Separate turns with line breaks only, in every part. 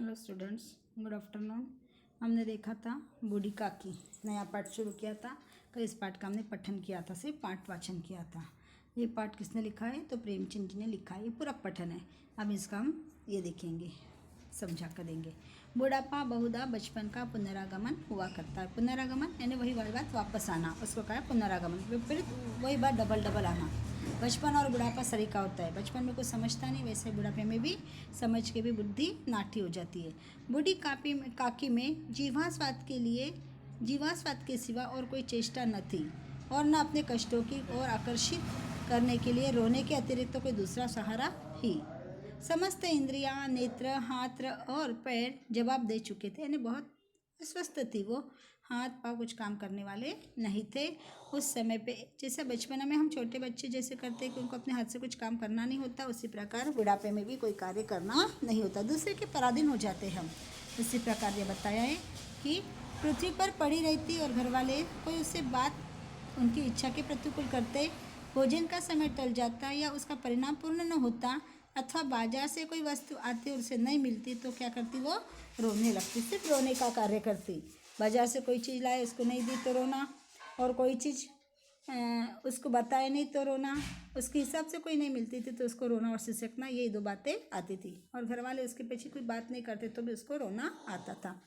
Hello students, good afternoon. हमने देखा था बूढ़ी काकी, नया पाठ शुरू किया था। कल इस पाठ का हमने पठन किया था, सिर्फ पाठ वाचन किया था। ये पाठ किसने लिखा है? तो प्रेमचंद जी ने लिखा है। ये पूरा पठन है। अब इसका हम ये देखेंगे, समझा कर देंगे। बुढ़ापा बहुधा बचपन का पुनरागमन हुआ करता है। पुनरागमन यानी वही बात वापस आना, उसको कहा है पुनरागमन। विपरीत वही बात डबल आना। बचपन और बुढ़ापा सरीका होता है। बचपन में कुछ समझता नहीं, वैसे बुढ़ापे में भी समझ के भी बुद्धि नाठी हो जाती है। बूढ़ी काकी में जीवास्वाद के सिवा और कोई चेष्टा न थी और न अपने कष्टों की ओर आकर्षित करने के लिए रोने के अतिरिक्त तो कोई दूसरा सहारा ही। समस्त इंद्रियां, नेत्र, हाथ और पैर जवाब दे चुके थे, यानी बहुत अस्वस्थ थी वो। हाथ पाँव कुछ काम करने वाले नहीं थे उस समय पे। जैसे बचपन में हम छोटे बच्चे जैसे करते हैं कि उनको अपने हाथ से कुछ काम करना नहीं होता, उसी प्रकार बुढ़ापे में भी कोई कार्य करना नहीं होता, दूसरे के पराधीन हो जाते हैं हम। इसी प्रकार ये बताया है कि पृथ्वी पर पड़ी रहती और घर वाले कोई उससे बात उनकी इच्छा के प्रतिकूल करते, भोजन का समय टल जाता या उसका परिणाम पूर्ण न होता, अथवा बाजार से कोई वस्तु आती और उसे नहीं मिलती तो क्या करती? वो रोने लगती, सिर्फ रोने का कार्य करती। बाजार से कोई चीज़ लाए, उसको नहीं दी तो रोना, और कोई चीज़ उसको बताए नहीं तो रोना, उसके हिसाब से कोई नहीं मिलती थी तो उसको रोना और सिसकना, यही दो बातें आती थी। और घर वाले उसके पीछे कोई बात नहीं करते तो भी उसको रोना आता था।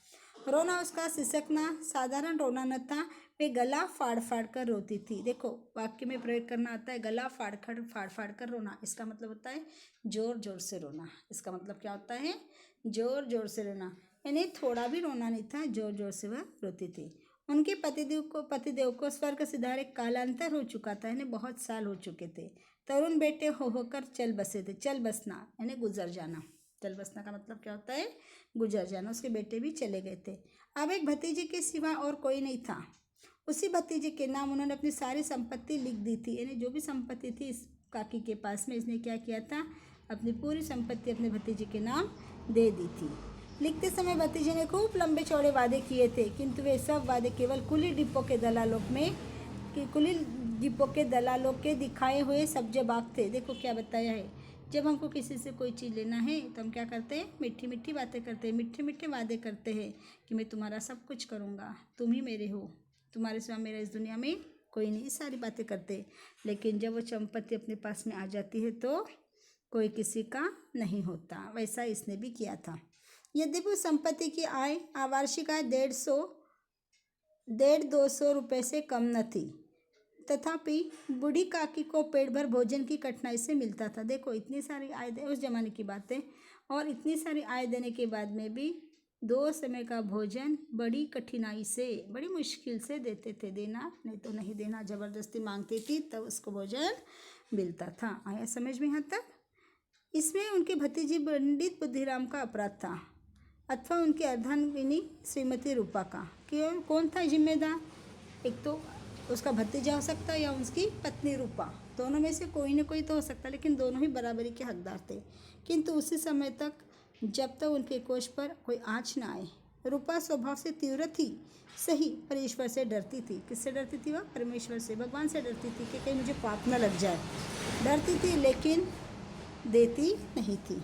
रोना, उसका सिसकना साधारण रोना न था, वे गला फाड़ फाड़ कर रोती थी। देखो, वाक्य में प्रयोग करना आता है, गला फाड़ फाड़ कर रोना। इसका मतलब होता है जोर जोर से रोना। इसका मतलब क्या होता है? जोर जोर से रोना, यानी थोड़ा भी रोना नहीं था, जोर जोर से वह रोती थी। उनके पतिदेव को स्वर्ग सिधारे कालांतर हो चुका था, यानी बहुत साल हो चुके थे। तरुण बेटे होकर चल बसे थे। चल बसना यानी गुजर जाना। चल बसना का मतलब क्या होता है? गुजर जाना। उसके बेटे भी चले गए थे। अब एक भतीजे के सिवा और कोई नहीं था। उसी भतीजे के नाम उन्होंने अपनी सारी संपत्ति लिख दी थी, यानी जो भी संपत्ति थी इस काकी के पास में, इसने क्या किया था? अपनी पूरी संपत्ति अपने भतीजे के नाम दे दी थी। लिखते समय भतीजे ने खूब लंबे चौड़े वादे किए थे, किंतु वे सब वादे केवल कुलीन डिब्बों के दलालों के दिखाए हुए सब्ज़बाग थे। देखो क्या बताया है, जब हमको किसी से कोई चीज़ लेना है तो हम क्या करते हैं? मीठी मीठी बातें करते हैं, मीठे मीठे वादे करते हैं कि मैं तुम्हारा सब कुछ करूँगा, तुम ही मेरे हो, तुम्हारे सिवा मेरा इस दुनिया में कोई नहीं, सारी बातें करते। लेकिन जब वो संपत्ति अपने पास में आ जाती है तो कोई किसी का नहीं होता। वैसा इसने भी किया था। यद्यपि उस संपत्ति की वार्षिक आय 150-200 रुपये से कम न थी, तथापि बूढ़ी काकी को पेट भर भोजन की कठिनाई से मिलता था। देखो, इतनी सारी आय दे, उस जमाने की बात है, और इतनी सारी आय देने के बाद में भी 2 समय का भोजन बड़ी कठिनाई से, बड़ी मुश्किल से देते थे। देना नहीं तो नहीं देना, ज़बरदस्ती मांगती थी तब उसको भोजन मिलता था। आया समझ में यहाँ तक? इसमें उनके भतीजी पंडित बुद्धिराम का अपराध था, अथवा उनकी अर्धांगिनी श्रीमती रूपा का। क्यों? कौन था जिम्मेदार? एक तो उसका भतीजा हो सकता है या उसकी पत्नी रूपा, दोनों में से कोई न कोई तो हो सकता है, लेकिन दोनों ही बराबरी के हकदार थे। किंतु उसी समय तक, जब तक उनके कोष पर कोई आँच न आए। रूपा स्वभाव से तीव्र थी, सही, पर ईश्वर से डरती थी। किससे डरती थी वह? परमेश्वर से, भगवान से डरती थी कि कहीं मुझे पाप न लग जाए। डरती थी लेकिन देती नहीं थी।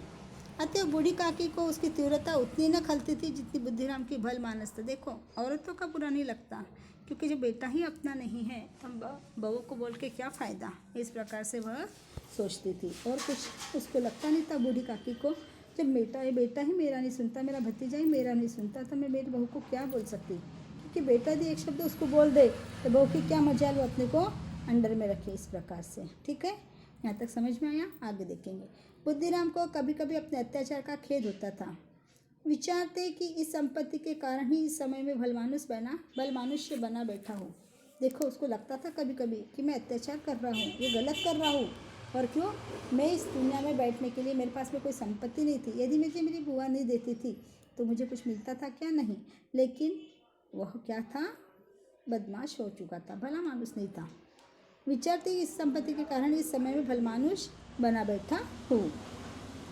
अतः बूढ़ी काकी को उसकी तीव्रता उतनी न खलती थी जितनी बुद्धिराम की भल मानस था। देखो, औरतों का बुरा नहीं लगता, क्योंकि जब बेटा ही अपना नहीं है तो बहू को बोल के क्या फ़ायदा, इस प्रकार से वह सोचती थी। और कुछ उसको लगता नहीं था बूढ़ी काकी को, जब बेटा ही मेरा नहीं सुनता, मेरा भतीजा ही मेरा नहीं सुनता, तो मैं मेरी बहू को क्या बोल सकती? क्योंकि बेटा यदि एक शब्द उसको बोल दे तो बहू की क्या मजाल, वो अपने को अंडर में रखे, इस प्रकार से। ठीक है, यहाँ तक समझ में आया? आगे देखेंगे। बुद्धिराम को कभी कभी अपने अत्याचार का खेद होता था। विचारते कि इस संपत्ति के कारण ही इस समय में भलमानुष्य बना बैठा हूँ। देखो, उसको लगता था कभी कभी कि मैं अत्याचार कर रहा हूँ, ये गलत कर रहा हूँ। और क्यों? मैं इस दुनिया में बैठने के लिए मेरे पास में कोई संपत्ति नहीं थी। यदि मुझे मेरी बुआ नहीं देती थी तो मुझे कुछ मिलता था क्या? नहीं। लेकिन वह क्या था? बदमाश हो चुका था, भला मानुस नहीं था। विचारते इस संपत्ति के कारण इस समय में भलमानुष बना बैठा हूँ।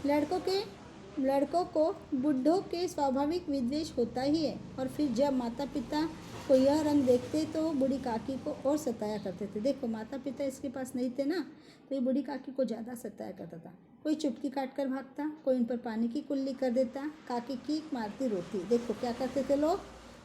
लड़कों के लड़कों को बुढ़ों के स्वाभाविक विद्वेष होता ही है, और फिर जब माता पिता को यह रंग देखते तो बूढ़ी काकी को और सताया करते थे। देखो, माता पिता इसके पास नहीं थे ना, तो ये बूढ़ी काकी को ज़्यादा सताया करता था। कोई चुटकी काट कर भागता, कोई उन पर पानी की कुल्ली कर देता, काकी कीक मारती रोती। देखो क्या करते थे लोग,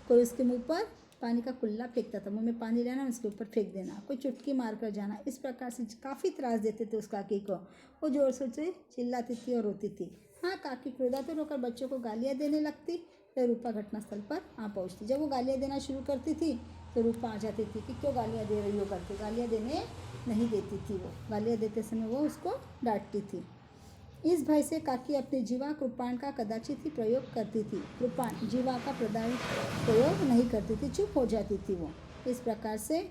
कोई उसके मुंह पर पानी का कुल्ला फेंकता था, मुंह में पानी लेना उसके ऊपर फेंक देना, कोई चुटकी मार कर जाना। इस प्रकार से काफ़ी त्रास देते थे उस काकी को। वो जोर से चिल्लाती थी और रोती थी। हाँ, काकी क्रोधातुर होकर बच्चों को गालियाँ देने लगती, तो रूपा घटनास्थल पर आ पहुँचती। जब वो गालियाँ देना शुरू करती थी तो रूपा आ जाती थी कि क्यों गालियाँ दे रही हो करके। गालियाँ देने नहीं देती थी वो, गालियाँ देते समय वो उसको डांटती थी। इस भय से काकी अपनी जीवा कृपाण का कदाचित ही प्रयोग करती थी। कृपाण जीवा का प्रयोग नहीं करती थी, चुप हो जाती थी वो। इस प्रकार से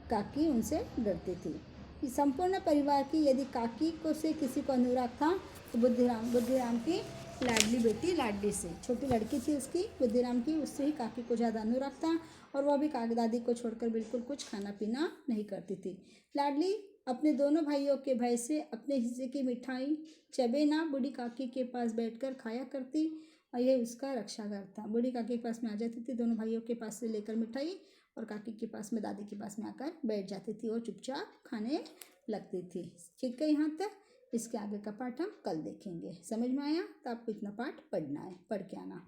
काकी उनसे डरती थी। संपूर्ण परिवार की यदि काकी को से किसी को अनुराग था तो बुद्धिराम की लाडली बेटी लाडली से, छोटी लड़की थी उसकी बुद्धिराम की, उससे ही काकी को ज़्यादा अनुराग था। और वह भी काकी दादी को छोड़कर बिल्कुल कुछ खाना पीना नहीं करती थी। लाडली अपने दोनों भाइयों के भय से अपने हिस्से की मिठाई चबे ना बूढ़ी काकी के पास बैठकर खाया करती, और यह उसका रक्षा करता। बूढ़ी काकी के पास में आ जाती थी, दोनों भाइयों के पास से लेकर मिठाई, और काकी के पास में दादी के पास में आकर बैठ जाती थी और चुपचाप खाने लगती थी। ठीक है, यहाँ तक। इसके आगे का पाठ हम कल देखेंगे। समझ में आया तो आपको इतना पाठ पढ़ना है, पढ़ के आना।